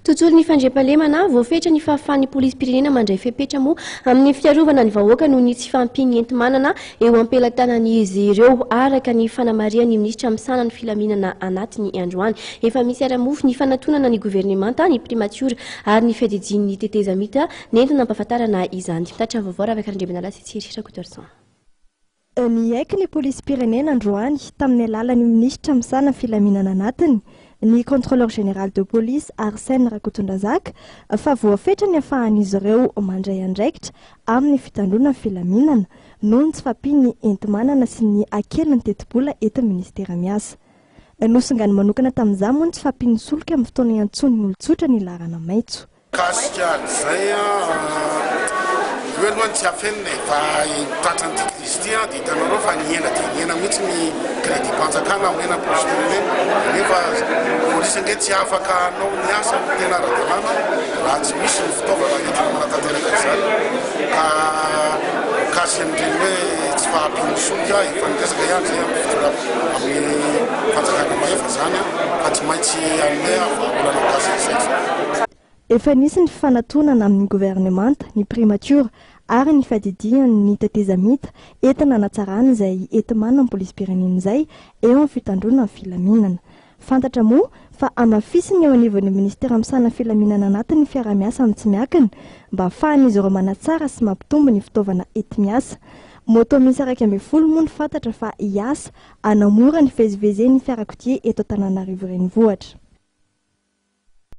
Tontolo ny fandriam-pahalemana voafetra ny fahafahan'ny polisim-pirenena mandray fepetra moa amin'ny fiarovana ny vahoaka noho ny tsy fahampian'ny enti-manana eo am-pelatanan'izy ireo araka ny fanamarihan'ny ministra misahana ny Filaminana anatiny androany. Efa misy ara-mofo ny fanatonana ny gouvernemanta ny primature ary ny fiadidian'ny tetezamita nentina ampahafantarana izany. Mitatra vaovao ravakarandrebenala Sitsiry Rakotorsan. Ny aiky ny polisim-pirenena androany tamin'ny alalan'ny ministra misahana Filaminana anatiny ny contrôleur général de police Arsène Rakotondrazaka fa voafetra ny afahan'izy ireo mandray andraikitra amin'ny fitandrona Filaminana noho ny tsy fampian'ny enti-manana sy ny akeliny tetibola eto ministera miasa. Nosongany manokana tamin'izany moa ny tsy fampian'ny solika amin'ny fotoana iantsony olotsotra ny larana maitso. Voalohany tsy afenina fa tratran'ny teknistia dia hitanareo fa niena mihitsy ny crédit panjakana amin'ny polisim-pirenena nefa polisy nge tsy afaka anao ny asa tena ara-dalàna raha tsy misy ny fitaovana entina manatanteraka izany ka kasy amin'ireny hoe tsy fahampian'ny solika efa niresaka ihany zay amin'ny fanjakana mahefa zany fa tsy maintsy aminay olana kasy izay. Efa nisy ny fanatonana amin'ny gouvernemanta ny primature ary ny fiadidian'ny tetezamita entina anatsarana izay enti-manana ny polisim-pirenena izay eo amin'ny fitandrona ny Filaminana. Fantatra moa fa amafisiny eo anivon'ny ministera misahana Filaminana anatiny ny fiara-miasa amin'ny tsy miakiny mba ahafahan'izy ireo manatsara sy mampitombo ny fitaovana enti-miasa. Moto misy 120 moa ny fantatra fa hiasa anamora ny fivezivezen'ny fiarakodia eto Antananarivo renivohitra.